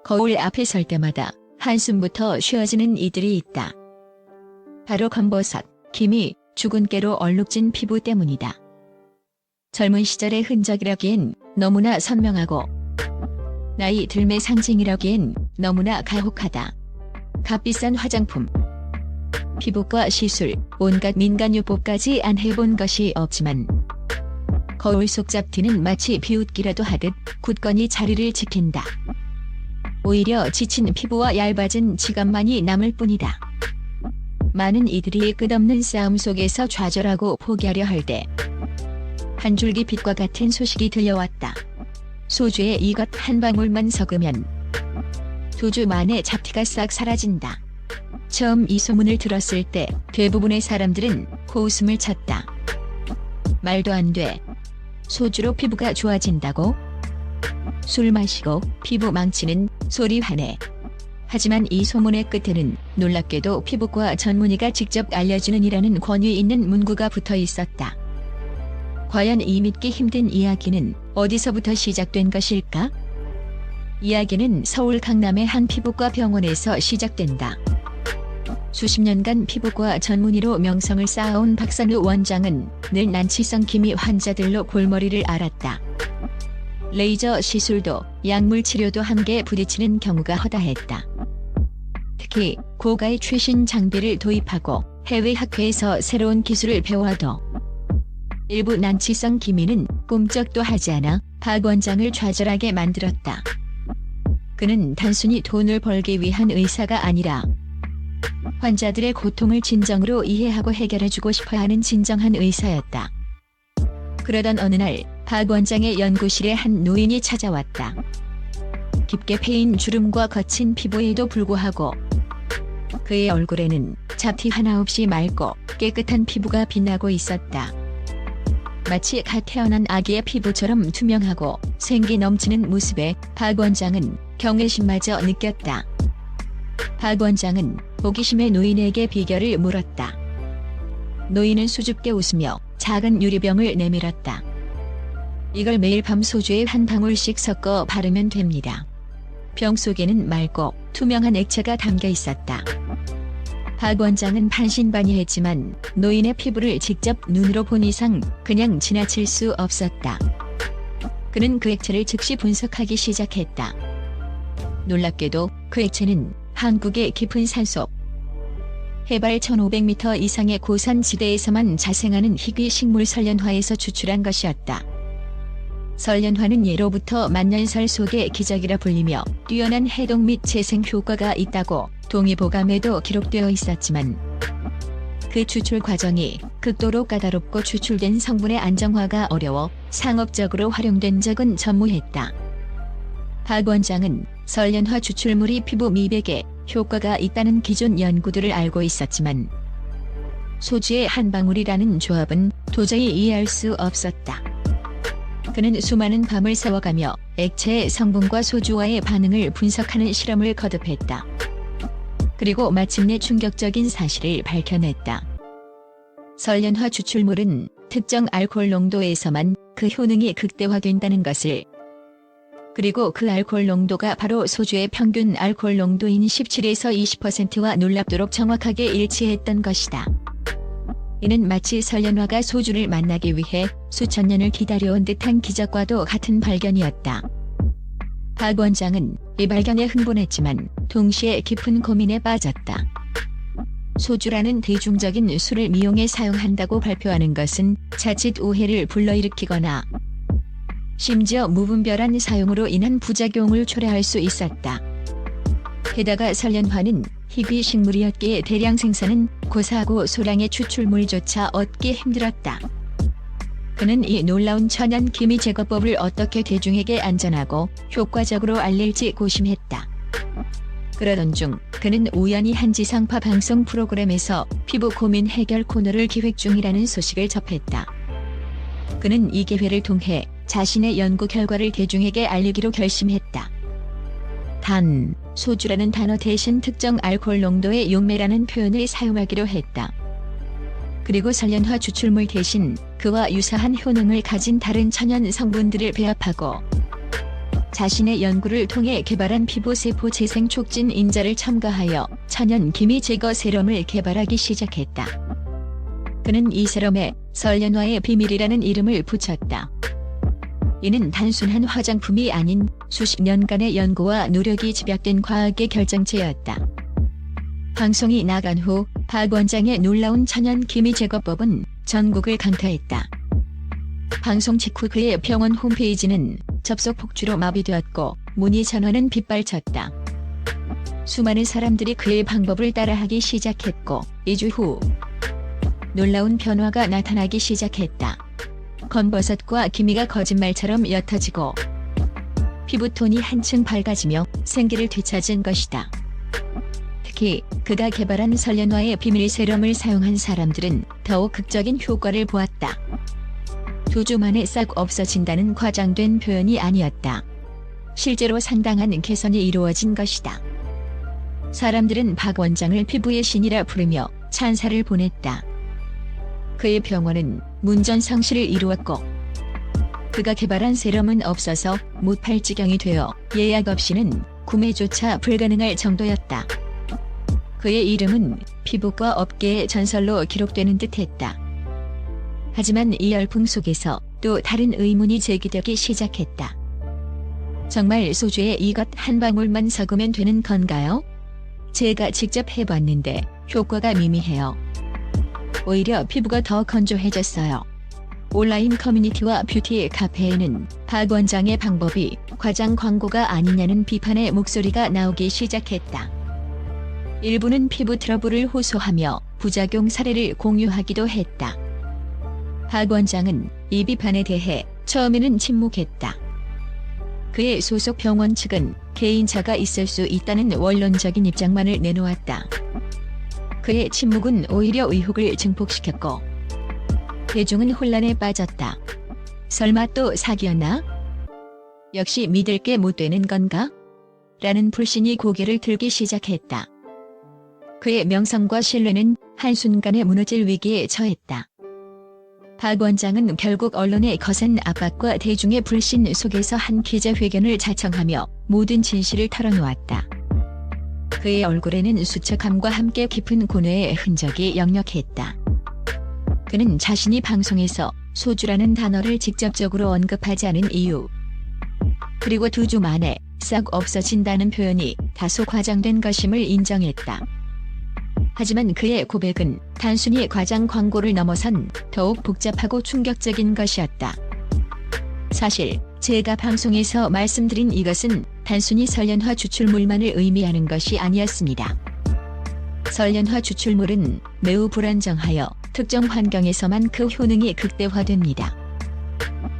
거울 앞에 설 때마다 한숨부터 쉬어지는 이들이 있다. 바로 검버섯, 기미, 죽은 깨로 얼룩진 피부 때문이다. 젊은 시절의 흔적이라기엔 너무나 선명하고 나이 들매 상징이라기엔 너무나 가혹하다. 값비싼 화장품, 피부과 시술, 온갖 민간요법까지 안 해본 것이 없지만 거울 속 잡티는 마치 비웃기라도 하듯 굳건히 자리를 지킨다. 오히려 지친 피부와 얇아진 지갑만이 남을 뿐이다. 많은 이들이 끝없는 싸움 속에서 좌절하고 포기하려 할 때 한 줄기 빛과 같은 소식이 들려왔다. 소주에 이것 한 방울만 섞으면 2주 만에 잡티가 싹 사라진다. 처음 이 소문을 들었을 때 대부분의 사람들은 코웃음을 쳤다. 말도 안 돼. 소주로 피부가 좋아진다고? 술 마시고 피부 망치는 소리 하네. 하지만 이 소문의 끝에는 놀랍게도 피부과 전문의가 직접 알려주는 이라는 권위 있는 문구가 붙어 있었다. 과연 이 믿기 힘든 이야기는 어디서부터 시작된 것일까? 이야기는 서울 강남의 한 피부과 병원에서 시작된다. 수십 년간 피부과 전문의로 명성을 쌓아온 박선우 원장은 늘 난치성 기미 환자들로 골머리를 앓았다. 레이저 시술도 약물 치료도 함께 부딪히는 경우가 허다했다. 특히 고가의 최신 장비를 도입하고 해외 학회에서 새로운 기술을 배워도 일부 난치성 기미는 꿈쩍도 하지 않아 박 원장을 좌절하게 만들었다. 그는 단순히 돈을 벌기 위한 의사가 아니라 환자들의 고통을 진정으로 이해하고 해결해주고 싶어하는 진정한 의사였다. 그러던 어느 날 박 원장의 연구실에 한 노인이 찾아왔다. 깊게 패인 주름과 거친 피부에도 불구하고 그의 얼굴에는 잡티 하나 없이 맑고 깨끗한 피부가 빛나고 있었다. 마치 갓 태어난 아기의 피부처럼 투명하고 생기 넘치는 모습에 박 원장은 경외심마저 느꼈다. 박 원장은 호기심의 노인에게 비결을 물었다. 노인은 수줍게 웃으며 작은 유리병을 내밀었다. 이걸 매일 밤 소주에 한 방울씩 섞어 바르면 됩니다. 병 속에는 맑고 투명한 액체가 담겨 있었다. 박 원장은 반신반의했지만 노인의 피부를 직접 눈으로 본 이상 그냥 지나칠 수 없었다. 그는 그 액체를 즉시 분석하기 시작했다. 놀랍게도 그 액체는 한국의 깊은 산속, 해발 1500m 이상의 고산지대에서만 자생하는 희귀 식물 설련화에서 추출한 것이었다. 설련화는 예로부터 만년설 속의 기적이라 불리며 뛰어난 해독 및 재생 효과가 있다고 동의보감에도 기록되어 있었지만 그 추출 과정이 극도로 까다롭고 추출된 성분의 안정화가 어려워 상업적으로 활용된 적은 전무했다. 박 원장은 설련화 추출물이 피부 미백에 효과가 있다는 기존 연구들을 알고 있었지만 소주의 한 방울이라는 조합은 도저히 이해할 수 없었다. 그는 수많은 밤을 새워가며 액체의 성분과 소주와의 반응을 분석하는 실험을 거듭했다. 그리고 마침내 충격적인 사실을 밝혀냈다. 설련화 추출물은 특정 알코올 농도에서만 그 효능이 극대화된다는 것을, 그리고 그 알코올 농도가 바로 소주의 평균 알코올 농도인 17에서 20%와 놀랍도록 정확하게 일치했던 것이다. 이는 마치 설련화가 소주를 만나기 위해 수천 년을 기다려온 듯한 기적과도 같은 발견이었다. 박 원장은 이 발견에 흥분했지만 동시에 깊은 고민에 빠졌다. 소주라는 대중적인 술을 미용에 사용한다고 발표하는 것은 자칫 오해를 불러일으키거나 심지어 무분별한 사용으로 인한 부작용을 초래할 수 있었다. 게다가 설련화는 희귀 식물이었기에 대량 생산은 고사하고 소량의 추출물조차 얻기 힘들었다. 그는 이 놀라운 천연 기미 제거법을 어떻게 대중에게 안전하고 효과적으로 알릴지 고심했다. 그러던 중 그는 우연히 한 지상파 방송 프로그램에서 피부 고민 해결 코너를 기획 중이라는 소식을 접했다. 그는 이 기회를 통해 자신의 연구 결과를 대중에게 알리기로 결심했다. 단, 소주라는 단어 대신 특정 알코올 농도의 용매라는 표현을 사용하기로 했다. 그리고 설련화 추출물 대신 그와 유사한 효능을 가진 다른 천연 성분들을 배합하고 자신의 연구를 통해 개발한 피부세포 재생 촉진 인자를 첨가하여 천연 기미 제거 세럼을 개발하기 시작했다. 그는 이 세럼에 설련화의 비밀이라는 이름을 붙였다. 이는 단순한 화장품이 아닌 수십 년간의 연구와 노력이 집약된 과학의 결정체였다. 방송이 나간 후 박 원장의 놀라운 천연 기미 제거법은 전국을 강타했다. 방송 직후 그의 병원 홈페이지는 접속 폭주로 마비되었고 문의 전화는 빗발쳤다. 수많은 사람들이 그의 방법을 따라하기 시작했고 2주 후 놀라운 변화가 나타나기 시작했다. 검버섯과 기미가 거짓말처럼 옅어지고 피부톤이 한층 밝아지며 생기를 되찾은 것이다. 특히 그가 개발한 설련화의 비밀 세럼을 사용한 사람들은 더욱 극적인 효과를 보았다. 2주 만에 싹 없어진다는 과장된 표현이 아니었다. 실제로 상당한 개선이 이루어진 것이다. 사람들은 박 원장을 피부의 신이라 부르며 찬사를 보냈다. 그의 병원은 문전성시를 이루었고 그가 개발한 세럼은 없어서 못 팔 지경이 되어 예약 없이는 구매조차 불가능할 정도였다. 그의 이름은 피부과 업계의 전설로 기록되는 듯했다. 하지만 이 열풍 속에서 또 다른 의문이 제기되기 시작했다. 정말 소주에 이것 한 방울만 섞으면 되는 건가요? 제가 직접 해봤는데 효과가 미미해요. 오히려 피부가 더 건조해졌어요. 온라인 커뮤니티와 뷰티 카페에는 박 원장의 방법이 과장 광고가 아니냐는 비판의 목소리가 나오기 시작했다. 일부는 피부 트러블을 호소하며 부작용 사례를 공유하기도 했다. 박 원장은 이 비판에 대해 처음에는 침묵했다. 그의 소속 병원 측은 개인차가 있을 수 있다는 원론적인 입장만을 내놓았다. 그의 침묵은 오히려 의혹을 증폭시켰고 대중은 혼란에 빠졌다. 설마 또 사기였나? 역시 믿을 게 못 되는 건가? 라는 불신이 고개를 들기 시작했다. 그의 명성과 신뢰는 한순간에 무너질 위기에 처했다. 박 원장은 결국 언론의 거센 압박과 대중의 불신 속에서 한 기자회견을 자청하며 모든 진실을 털어놓았다. 그의 얼굴에는 수척함과 함께 깊은 고뇌의 흔적이 역력했다. 그는 자신이 방송에서 소주라는 단어를 직접적으로 언급하지 않은 이유, 그리고 2주 만에 싹 없어진다는 표현이 다소 과장된 것임을 인정했다. 하지만 그의 고백은 단순히 과장 광고를 넘어선 더욱 복잡하고 충격적인 것이었다. 사실 제가 방송에서 말씀드린 이것은 단순히 설련화 추출물만을 의미하는 것이 아니었습니다. 설련화 추출물은 매우 불안정하여 특정 환경에서만 그 효능이 극대화됩니다.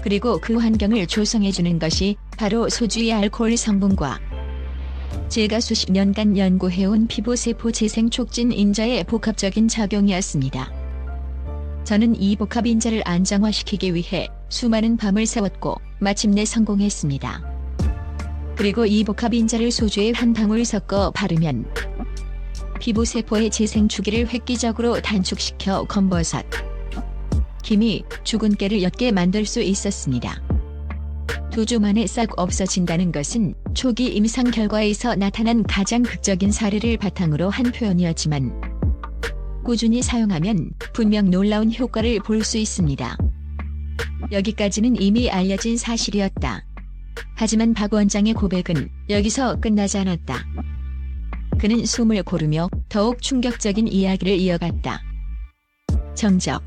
그리고 그 환경을 조성해주는 것이 바로 소주의 알코올 성분과 제가 수십 년간 연구해온 피부세포 재생 촉진 인자의 복합적인 작용이었습니다. 저는 이 복합 인자를 안정화시키기 위해 수많은 밤을 새웠고 마침내 성공했습니다. 그리고 이 복합 인자를 소주에 한 방울 섞어 바르면 피부세포의 재생 주기를 획기적으로 단축시켜 검버섯, 기미, 주근깨를 옅게 만들 수 있었습니다. 2주 만에 싹 없어진다는 것은 초기 임상 결과에서 나타난 가장 극적인 사례를 바탕으로 한 표현이었지만 꾸준히 사용하면 분명 놀라운 효과를 볼 수 있습니다. 여기까지는 이미 알려진 사실이었다. 하지만 박 원장의 고백은 여기서 끝나지 않았다. 그는 숨을 고르며 더욱 충격적인 이야기를 이어갔다. 정적.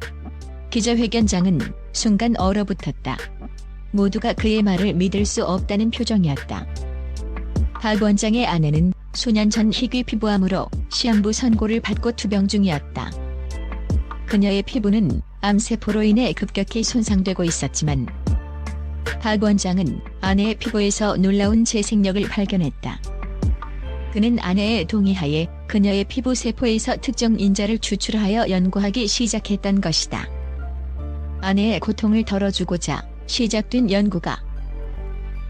기자회견장은 순간 얼어붙었다. 모두가 그의 말을 믿을 수 없다는 표정이었다. 박 원장의 아내는 수년 전 희귀 피부암으로 시한부 선고를 받고 투병 중이었다. 그녀의 피부는 암세포로 인해 급격히 손상되고 있었지만 박 원장은 아내의 피부에서 놀라운 재생력을 발견했다. 그는 아내의 동의하에 그녀의 피부 세포에서 특정 인자를 추출하여 연구하기 시작했던 것이다. 아내의 고통을 덜어주고자 시작된 연구가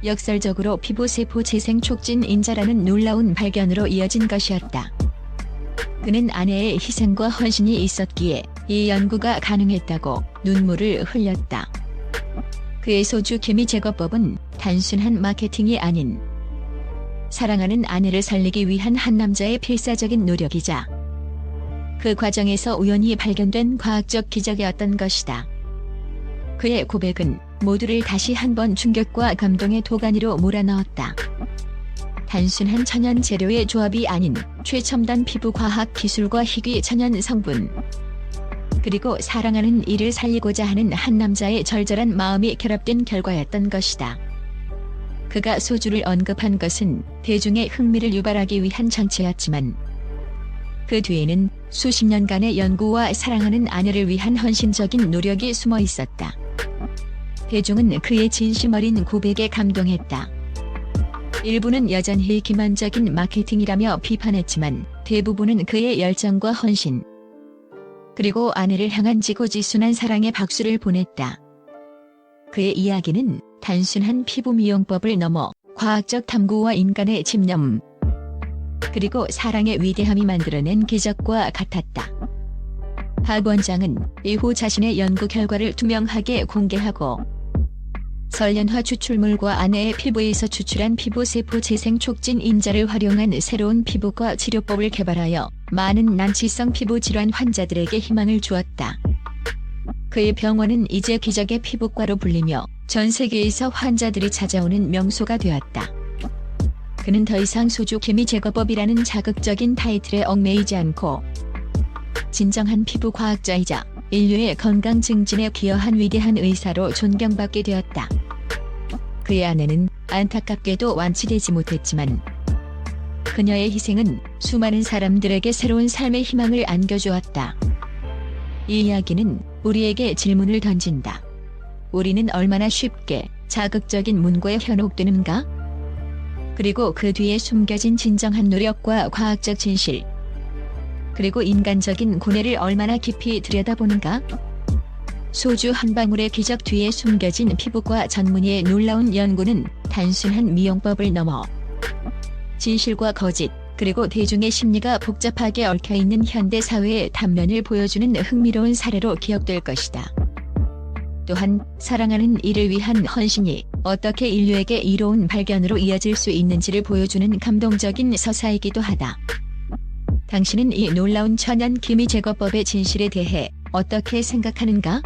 역설적으로 피부세포 재생 촉진 인자라는 놀라운 발견으로 이어진 것이었다. 그는 아내의 희생과 헌신이 있었기에 이 연구가 가능했다고 눈물을 흘렸다. 그의 소주 기미 제거법은 단순한 마케팅이 아닌 사랑하는 아내를 살리기 위한 한 남자의 필사적인 노력이자 그 과정에서 우연히 발견된 과학적 기적이었던 것이다. 그의 고백은 모두를 다시 한번 충격과 감동의 도가니로 몰아넣었다. 단순한 천연 재료의 조합이 아닌 최첨단 피부 과학 기술과 희귀 천연 성분, 그리고 사랑하는 이를 살리고자 하는 한 남자의 절절한 마음이 결합된 결과였던 것이다. 그가 소주를 언급한 것은 대중의 흥미를 유발하기 위한 장치였지만 그 뒤에는 수십 년간의 연구와 사랑하는 아내를 위한 헌신적인 노력이 숨어 있었다. 대중은 그의 진심 어린 고백에 감동했다. 일부는 여전히 기만적인 마케팅이라며 비판했지만 대부분은 그의 열정과 헌신, 그리고 아내를 향한 지고지순한 사랑의 박수를 보냈다. 그의 이야기는 단순한 피부 미용법을 넘어 과학적 탐구와 인간의 집념, 그리고 사랑의 위대함이 만들어낸 기적과 같았다. 박 원장은 이후 자신의 연구 결과를 투명하게 공개하고 설련화 추출물과 아내의 피부에서 추출한 피부세포 재생 촉진 인자를 활용한 새로운 피부과 치료법을 개발하여 많은 난치성 피부 질환 환자들에게 희망을 주었다. 그의 병원은 이제 기적의 피부과로 불리며 전 세계에서 환자들이 찾아오는 명소가 되었다. 그는 더 이상 소주 기미 제거법이라는 자극적인 타이틀에 얽매이지 않고 진정한 피부 과학자이자 인류의 건강 증진에 기여한 위대한 의사로 존경받게 되었다. 그의 아내는 안타깝게도 완치되지 못했지만 그녀의 희생은 수많은 사람들에게 새로운 삶의 희망을 안겨주었다. 이 이야기는 우리에게 질문을 던진다. 우리는 얼마나 쉽게 자극적인 문구에 현혹되는가? 그리고 그 뒤에 숨겨진 진정한 노력과 과학적 진실, 그리고 인간적인 고뇌를 얼마나 깊이 들여다보는가? 소주 한 방울의 기적 뒤에 숨겨진 피부과 전문의의 놀라운 연구는 단순한 미용법을 넘어 진실과 거짓, 그리고 대중의 심리가 복잡하게 얽혀있는 현대 사회의 단면을 보여주는 흥미로운 사례로 기억될 것이다. 또한 사랑하는 이를 위한 헌신이 어떻게 인류에게 이로운 발견으로 이어질 수 있는지를 보여주는 감동적인 서사이기도 하다. 당신은 이 놀라운 천연 기미 제거법의 진실에 대해 어떻게 생각하는가?